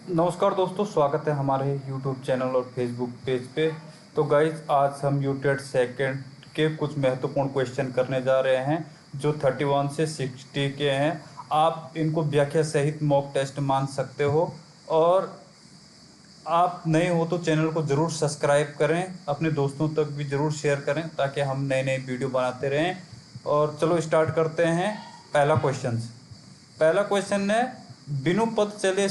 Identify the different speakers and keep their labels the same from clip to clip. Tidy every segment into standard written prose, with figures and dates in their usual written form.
Speaker 1: नमस्कार दोस्तों, स्वागत है हमारे यूट्यूब चैनल और फेसबुक पेज पे। तो गाइज, आज हम यूटेट सेकंड के कुछ महत्वपूर्ण क्वेश्चन करने जा रहे हैं जो 31 से 60 के हैं। आप इनको व्याख्या सहित मॉक टेस्ट मान सकते हो। और आप नए हो तो चैनल को ज़रूर सब्सक्राइब करें, अपने दोस्तों तक भी ज़रूर शेयर करें ताकि हम नए नए वीडियो बनाते रहें। और चलो स्टार्ट करते हैं। पहला क्वेश्चन है, बिनु पद चले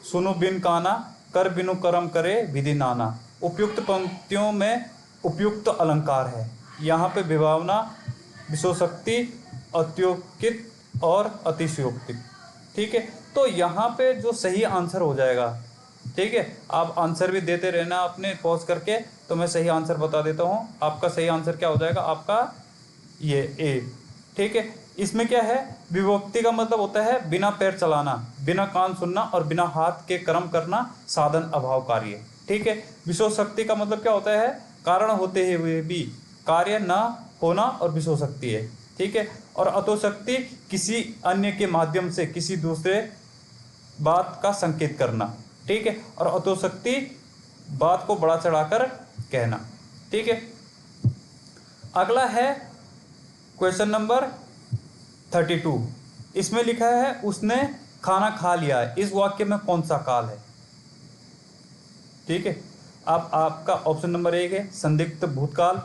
Speaker 1: सुनो बिन काना, कर बिनु कर्म करे विधि नाना। उपयुक्त पंक्तियों में उपयुक्त अलंकार है। यहाँ पे विभावना, विशोशक्ति, अत्योक्ति और अतिशयोक्ति। ठीक है, तो यहाँ पे जो सही आंसर हो जाएगा, ठीक है, आप आंसर भी देते रहना अपने पॉज करके, तो मैं सही आंसर बता देता हूँ। आपका सही आंसर क्या हो जाएगा, आपका ये ए। ठीक है, इसमें क्या है, विभक्ति का मतलब होता है बिना पैर चलाना, बिना कान सुनना और बिना हाथ के कर्म करना, साधन अभाव कार्य। ठीक है, विशोशक्ति का मतलब क्या होता है, कारण होते हुए भी कार्य न होना और विशोशक्ति है। ठीक है, और अतोशक्ति किसी अन्य के माध्यम से किसी दूसरे बात का संकेत करना। ठीक है, और अतोशक्ति बात को बढ़ा चढ़ाकर कहना। ठीक है, अगला है क्वेश्चन नंबर 32। इसमें लिखा है उसने खाना खा लिया है। इस वाक्य में कौन सा काल है? ठीक है, अब आपका ऑप्शन नंबर 1 है संदिग्ध भूतकाल,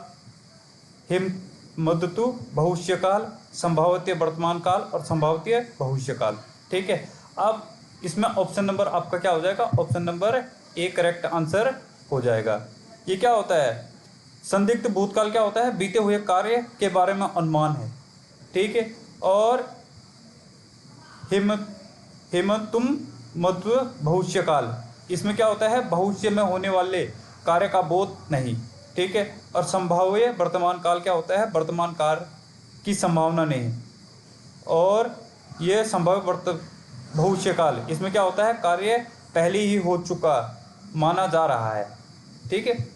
Speaker 1: हिम मद्दतु भविष्यकाल, संभाव्य वर्तमान काल और संभाव्य भविष्यकाल। ठीक है, अब इसमें ऑप्शन नंबर आपका क्या हो जाएगा, option number A correct answer हो जाएगा। ये क्या होता है, संदिग्ध भूतकाल क्या होता है, बीते हुए कार्य के बारे में अनुमान है। ठीक है, और हेमंतुम मध्व भविष्यकाल, इसमें क्या होता है, भविष्य में होने वाले कार्य का बोध नहीं। ठीक है, और संभाव्य वर्तमान काल क्या होता है, वर्तमान कार्य की संभावना नहीं। और यह संभाव्य भविष्यकाल, इसमें क्या होता है, कार्य पहले ही हो चुका माना जा रहा है। ठीक है,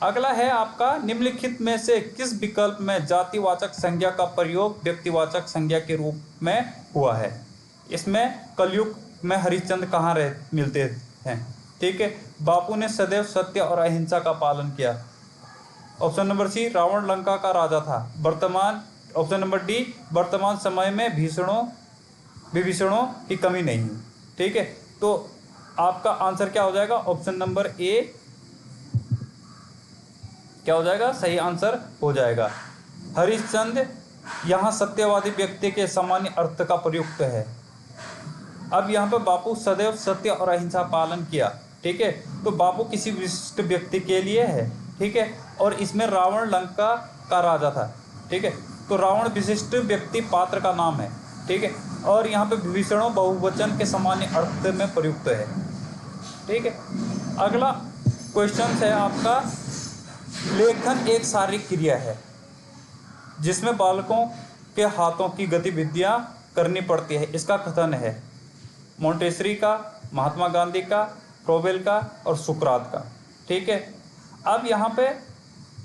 Speaker 1: अगला है आपका, निम्नलिखित में से किस विकल्प में जातिवाचक संज्ञा का प्रयोग व्यक्तिवाचक संज्ञा के रूप में हुआ है? इसमें कलयुग में हरिश्चंद्र कहाँ मिलते हैं? ठीक है, बापू ने सदैव सत्य और अहिंसा का पालन किया। Option number C, Ravan Lanka का राजा था। वर्तमान, ऑप्शन नंबर डी, वर्तमान समय में विभीषणों की कमी नहीं। ठीक है, तो आपका आंसर क्या हो जाएगा, ऑप्शन नंबर ए क्या हो जाएगा, सही आंसर हो जाएगा। हरिश्चंद्र यहाँ सत्यवादी व्यक्ति के सामान्य अर्थ का प्रयुक्त है। अब यहाँ पे बापू सदैव सत्य और अहिंसा पालन किया। ठीक है, तो बापू किसी विशिष्ट व्यक्ति के लिए है। ठीक है, और इसमें रावण लंका का राजा था। ठीक है, तो रावण विशिष्ट व्यक्ति पात्र का नाम है। ठीक है, और यहाँ पे विभीषणों बहुवचन के सामान्य अर्थ में प्रयुक्त है। ठीक है, अगला क्वेश्चन है आपका, लेखन एक शारीरिक क्रिया है जिसमें बालकों के हाथों की गतिविधियां करनी पड़ती है। इसका कथन है मोंटेसरी का, महात्मा गांधी का, फ्रोबेल का और सुकरात का। ठीक है, अब यहाँ पे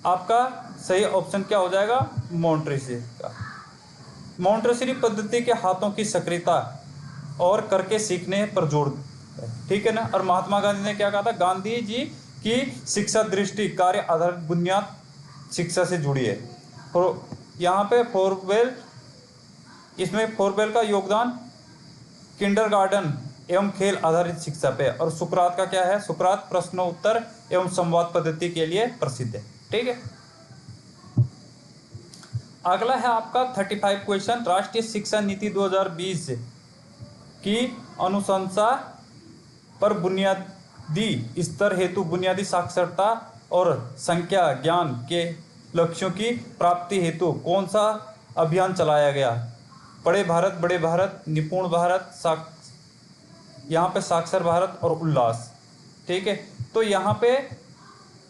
Speaker 1: आपका सही ऑप्शन क्या हो जाएगा, मोंटेसरी का। मोंटेसरी पद्धति के हाथों की सक्रियता और करके सीखने पर जोर है। ठीक है ना, और महात्मा गांधी ने क्या कहा था, गांधी जी की शिक्षा दृष्टि कार्य आधारित बुनियाद शिक्षा से जुड़ी है। और यहाँ पे फोरवेल, इसमें फोरवेल का योगदान किंडरगार्टन एवं खेल आधारित शिक्षा पे, और सुकरात का क्या है, सुकरात प्रश्नोत्तर एवं संवाद पद्धति के लिए प्रसिद्ध है। ठीक है, अगला है आपका 35 क्वेश्चन, राष्ट्रीय शिक्षा नीति 2020 की अनुशंसा पर बुनियादी स्तर हेतु बुनियादी साक्षरता और संख्या ज्ञान के लक्ष्यों की प्राप्ति हेतु कौन सा अभियान चलाया गया? पढ़े भारत, बड़े भारत, निपुण भारत, यहाँ पे साक्षर भारत और उल्लास। ठीक है, तो यहाँ पे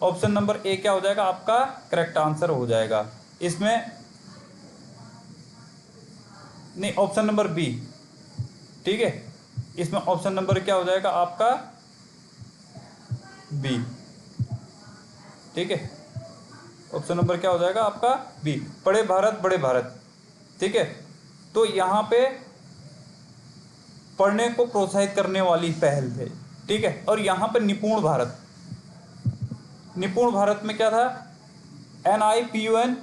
Speaker 1: ऑप्शन नंबर ए क्या हो जाएगा, आपका करेक्ट आंसर हो जाएगा। इसमें नहीं, ऑप्शन नंबर बी। ठीक है, इसमें ऑप्शन नंबर क्या हो जाएगा, आपका बी। ठीक है, ऑप्शन नंबर क्या हो जाएगा, आपका बी, पढ़े भारत, बड़े भारत। ठीक है, तो यहाँ पे पढ़ने को प्रोत्साहित करने वाली पहल है, ठीक है। और यहाँ पर निपुण भारत, निपुण भारत में क्या था, NIPUN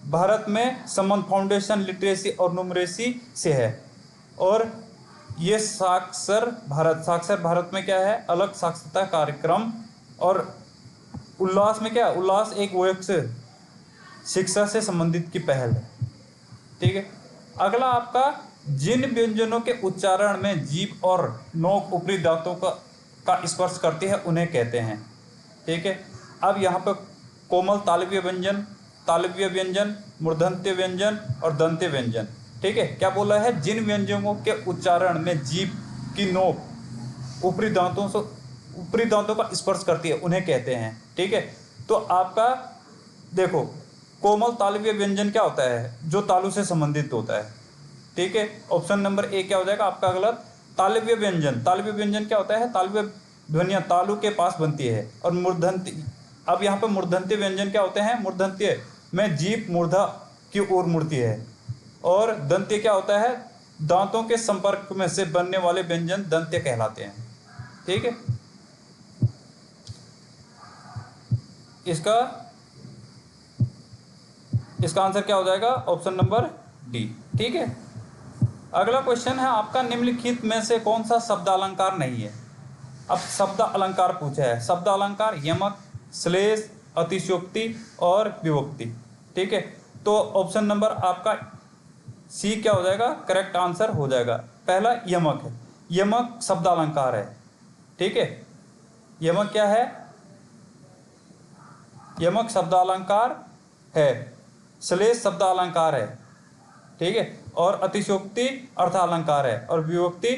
Speaker 1: भारत में संबंध फाउंडेशन लिटरेसी और न्यूमरेसी से है। और ये साक्षर भारत, साक्षर भारत में क्या है, अलग साक्षरता कार्यक्रम। और उल्लास में क्या है, उल्लास एक वयस्क शिक्षा से संबंधित की पहल है, ठीक है। अगला आपका, जिन व्यंजनों के उच्चारण में जीभ और नोक ऊपरी दांतों का स्पर्श करती है उन्हें कहते हैं, ठीक है। अब यहाँ पर कोमल तालव्य व्यंजन, तालव्य व्यंजन, मूर्धन्य व्यंजन और दंत्य व्यंजन, ठीक है। क्या बोला है, जिन व्यंजनों के उच्चारण में जीभ की नोक ऊपरी दांतों का स्पर्श करती है उन्हें कहते हैं, ठीक है। तो आपका देखो, कोमल तालव्य व्यंजन क्या होता है, जो तालु से संबंधित होता है, ठीक है। ऑप्शन नंबर ए क्या हो जाएगा आपका गलत। तालव्य व्यंजन, तालव्य व्यंजन क्या होता है, तालव्य ध्वनियाँ तालु के पास बनती है। और मूर्धन्य, अब यहाँ पर मूर्धन्य व्यंजन क्या होते हैं, मूर्धन्य में जीभ मूर्धा की ओर मुड़ती है। और दंत्य क्या होता है, दांतों के संपर्क में से बनने वाले व्यंजन दंत्य कहलाते हैं, ठीक है। इसका आंसर क्या हो जाएगा, ऑप्शन नंबर डी, ठीक है। अगला क्वेश्चन है आपका, निम्नलिखित में से कौन सा शब्द अलंकार नहीं है। अब शब्द अलंकार पूछा है, शब्द अलंकार यमक, श्लेष, अतिशयोक्ति और विभक्ति, ठीक है। तो ऑप्शन नंबर आपका सी क्या हो जाएगा, करेक्ट आंसर हो जाएगा। पहला यमक है, यमक शब्द अलंकार है, ठीक है। यमक क्या है, यमक शब्द अलंकार है। श्लेष शब्द अलंकार है, ठीक है। और अतिशयोक्ति अर्थ अलंकार है। और विभक्ति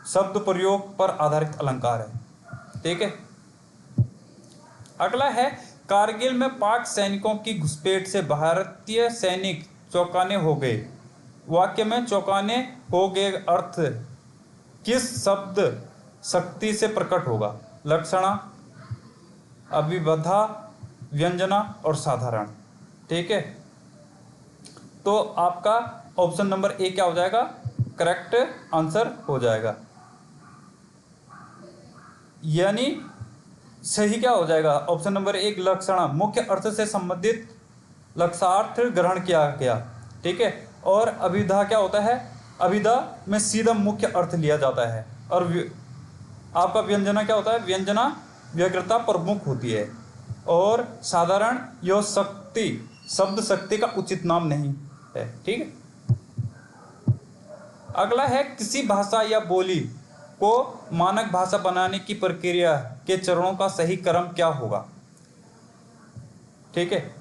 Speaker 1: शब्द प्रयोग पर आधारित अलंकार है, ठीक है। अगला है, कारगिल में पाक सैनिकों की घुसपैठ से भारतीय सैनिक चौंकाने हो गए। वाक्य में चौंकाने हो गए अर्थ किस शब्द शक्ति से प्रकट होगा, लक्षणा, अभिबद्धा, व्यंजना और साधारण, ठीक है। तो आपका ऑप्शन नंबर ए क्या हो जाएगा, करेक्ट आंसर हो जाएगा। यानी सही क्या हो जाएगा, ऑप्शन नंबर एक, लक्षणा, मुख्य अर्थ से संबंधित लक्षार्थ ग्रहण किया गया, ठीक है। और अभिधा क्या होता है, अभिधा में सीधा मुख्य अर्थ लिया जाता है। और आपका व्यंजना क्या होता है, व्यंजना व्यग्रता प्रमुख होती है। और साधारण, यह शक्ति शब्द शक्ति का उचित नाम नहीं है, ठीक है। अगला है, किसी भाषा या बोली को मानक भाषा बनाने की प्रक्रिया के चरणों का सही क्रम क्या होगा, ठीक है।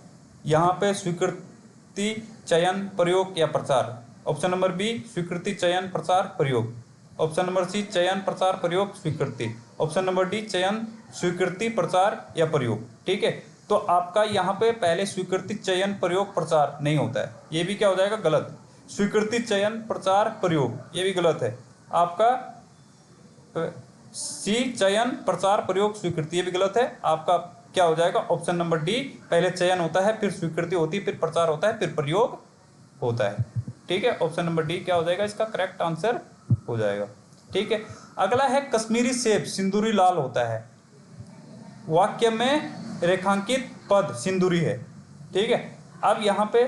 Speaker 1: यहाँ पे स्वीकृति, चयन, प्रयोग या प्रचार। ऑप्शन नंबर बी, स्वीकृति, चयन, प्रचार, प्रयोग। ऑप्शन नंबर सी, चयन, प्रचार, प्रयोग, स्वीकृति। ऑप्शन नंबर डी, चयन, स्वीकृति, प्रचार या प्रयोग, ठीक है। तो आपका यहाँ पे पहले स्वीकृति, चयन, प्रयोग, प्रचार नहीं होता है, ये भी क्या हो जाएगा, गलत। स्वीकृति, चयन, प्रचार, प्रयोग, ये भी गलत है। आपका सी, चयन, प्रचार, प्रयोग, स्वीकृति, ये भी गलत है। आपका क्या हो जाएगा, ऑप्शन नंबर डी, पहले चयन होता है, फिर स्वीकृति होती है, फिर प्रचार होता है, फिर प्रयोग होता है, ठीक है। ऑप्शन नंबर डी क्या हो जाएगा, इसका करेक्ट आंसर हो जाएगा, ठीक है। अगला है, कश्मीरी सेब सिंदूरी लाल होता है। वाक्य में रेखांकित पद सिंदूरी है, ठीक है। अब यहाँ पे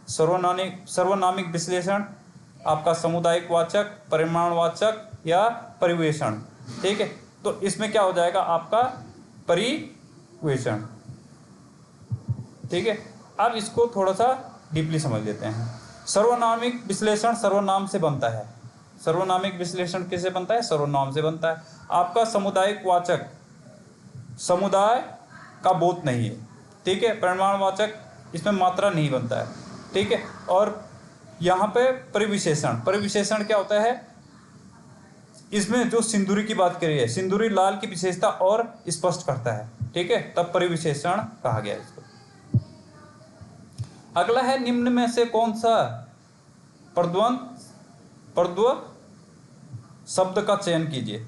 Speaker 1: सर्वनामिक विश्लेषण, आपका सामुदायिक वाचक, परिमाणवाचक या परिवेषण, ठीक है। तो इसमें क्या हो जाएगा आपका परिवेषण, ठीक है। अब इसको थोड़ा सा डीपली समझ लेते हैं। सर्वनामिक विश्लेषण सर्वनाम से बनता है। सर्वनामिक विश्लेषण किससे बनता है, सर्वनाम से बनता है। आपका सामुदायिक वाचक समुदाय का बोध नहीं है, ठीक है। परिमाणवाचक, इसमें मात्रा नहीं बनता है, ठीक है। और यहाँ पे परिविशेषण, परिविशेषण क्या होता है, इसमें जो सिंदूरी की बात करी है, सिंदूरी लाल की विशेषता और स्पष्ट करता है, ठीक है, तब परिविशेषण कहा गया इसको। अगला है, निम्न में से कौन सा प्रद्व शब्द का चयन कीजिए,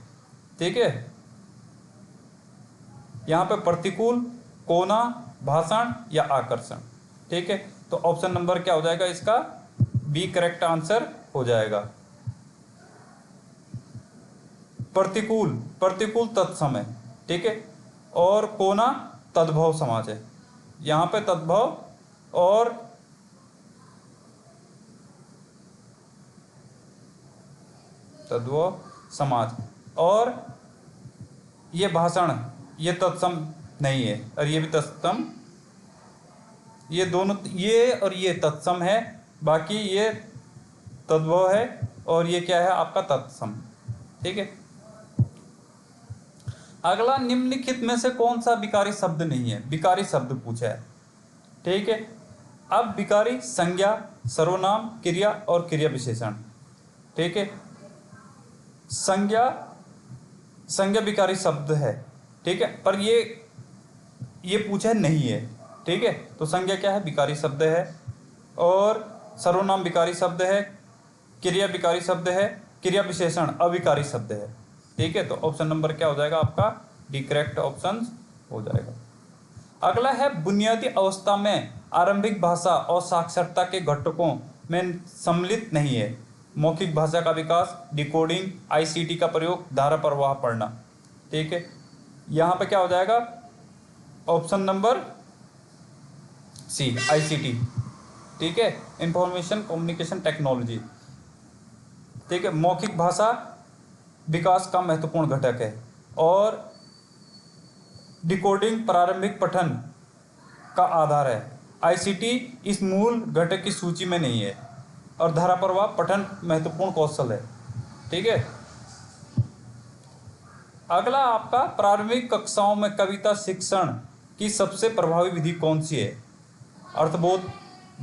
Speaker 1: ठीक है। यहाँ पे प्रतिकूल, कोना, भाषण या आकर्षण, ठीक है। तो ऑप्शन नंबर क्या हो जाएगा इसका, बी करेक्ट आंसर हो जाएगा। प्रतिकूल, प्रतिकूल तत्सम है, ठीक है। और कोना तद्भव समाज है। यहाँ पे तद्भव और तद्भव समाज, और ये भाषण ये तत्सम नहीं है, और ये भी तत्सम, ये दोनों, ये और ये तत्सम है, बाकी ये तद्भव है और ये क्या है आपका तत्सम, ठीक है। अगला, निम्नलिखित में से कौन सा विकारी शब्द नहीं है? विकारी शब्द पूछा है, ठीक है। अब विकारी संज्ञा, सर्वनाम, क्रिया और क्रिया विशेषण, ठीक है। संज्ञा विकारी शब्द है, ठीक है, पर ये पूछा नहीं है, ठीक है। तो संज्ञा क्या है? विकारी शब्द है। और सर्वनाम विकारी शब्द है, क्रिया विकारी शब्द है, क्रिया विशेषण अविकारी शब्द है, ठीक है। तो ऑप्शन नंबर क्या हो जाएगा आपका? डी करेक्ट ऑप्शन हो जाएगा। अगला है, बुनियादी अवस्था में आरंभिक भाषा और साक्षरता के घटकों में सम्मिलित नहीं है। मौखिक भाषा का विकास, डिकोडिंग, आईसीटी का प्रयोग, धारा प्रवाह पढ़ना, ठीक है। यहाँ पे क्या हो जाएगा? ऑप्शन नंबर सी, आईसीटी, ठीक है, इंफॉर्मेशन कम्युनिकेशन टेक्नोलॉजी, ठीक है। मौखिक भाषा विकास का महत्वपूर्ण घटक है, और डिकोडिंग प्रारंभिक पठन का आधार है। आईसीटी इस मूल घटक की सूची में नहीं है, और धारा प्रवाह पठन महत्वपूर्ण कौशल है, ठीक है। अगला आपका, प्रारंभिक कक्षाओं में कविता शिक्षण की सबसे प्रभावी विधि कौन सी है? अर्थबोध,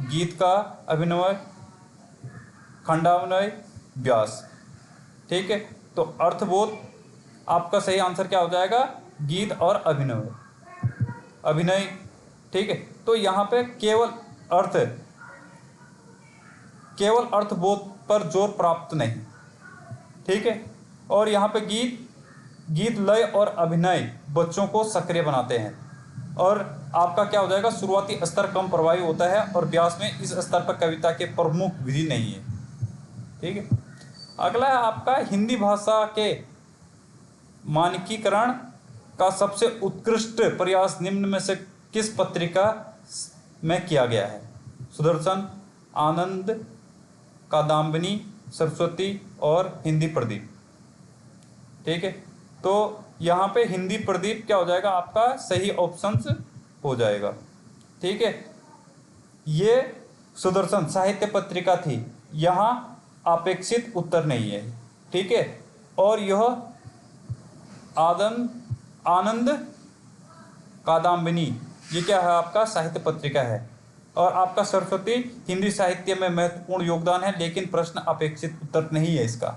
Speaker 1: गीत का अभिनय, खंडाभिनय, व्यास, ठीक है। तो अर्थबोध आपका सही आंसर क्या हो जाएगा? गीत और अभिनय, ठीक है। तो यहाँ पे केवल अर्थबोध पर जोर प्राप्त नहीं, ठीक है। और यहाँ पे गीत लय और अभिनय बच्चों को सक्रिय बनाते हैं, और आपका क्या हो जाएगा? शुरुआती स्तर कम प्रभावी होता है, और व्यास में इस स्तर पर कविता के प्रमुख विधि नहीं है, ठीक है। अगला है आपका, हिंदी भाषा के मानकीकरण का सबसे उत्कृष्ट प्रयास निम्न में से किस पत्रिका में किया गया है? सुदर्शन, आनंद, कादम्बिनी, सरस्वती और हिंदी प्रदीप, ठीक है। तो यहाँ पे हिंदी प्रदीप क्या हो जाएगा आपका? सही ऑप्शंस हो जाएगा, ठीक है। ये सुदर्शन साहित्य पत्रिका थी, यहाँ अपेक्षित उत्तर नहीं है, ठीक है। और यह आनंद कादम्बिनी ये क्या है आपका? साहित्य पत्रिका है। और आपका सरस्वती हिंदी साहित्य में महत्वपूर्ण योगदान है, लेकिन प्रश्न अपेक्षित उत्तर नहीं है इसका,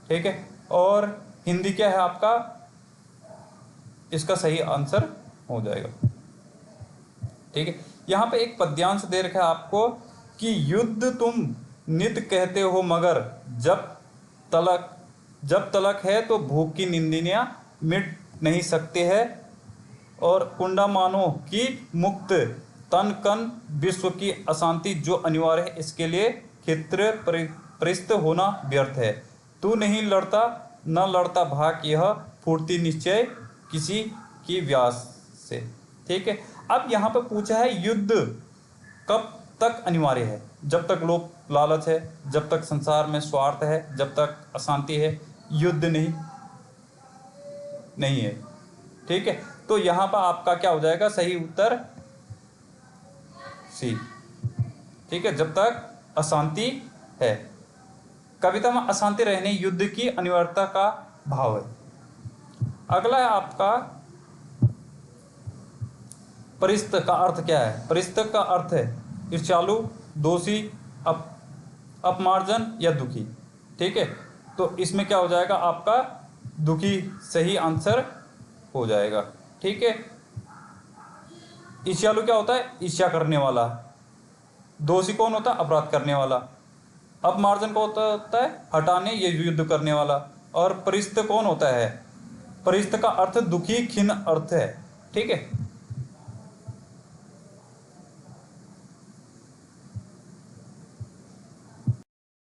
Speaker 1: ठीक है। और हिंदी क्या है आपका? इसका सही आंसर हो जाएगा, ठीक है। यहाँ पे एक पद्यांश दे रखा है आपको कि युद्ध तुम नित कहते हो, मगर जब तलक है तो भूख की निंदियाँ मिट नहीं सकते हैं, और कुंडा मानो कि मुक्त तन कन विश्व की अशांति जो अनिवार्य है, इसके लिए क्षेत्र परिस्त होना व्यर्थ है। तू नहीं लड़ता न लड़ता भाग, यह फूर्ति निश्चय किसी की व्यास से, ठीक है। अब यहाँ पे पूछा है, युद्ध कब तक अनिवार्य है? जब तक लोभ लालच है, जब तक संसार में स्वार्थ है, जब तक अशांति है, युद्ध नहीं है, ठीक है। तो यहाँ पर आपका क्या हो जाएगा? सही उत्तर सी, ठीक है, जब तक अशांति है। कविता में अशांति रहने युद्ध की अनिवार्यता का भाव है। अगला है आपका, परिस्थ का अर्थ क्या है? परिस्थ का अर्थ है ईर्ष्यालु, दोषी, अपमार्जन या दुखी, ठीक है। तो इसमें क्या हो जाएगा आपका? दुखी सही आंसर हो जाएगा, ठीक है। ईर्ष्यालु क्या होता है? ईर्ष्या करने वाला। दोषी कौन होता है? अपराध करने वाला। अपमार्जन कौन होता है? हटाने या युद्ध करने वाला। और परिस्थ कौन होता है? परिस्थ का अर्थ दुखी, खिन्न अर्थ है, ठीक है।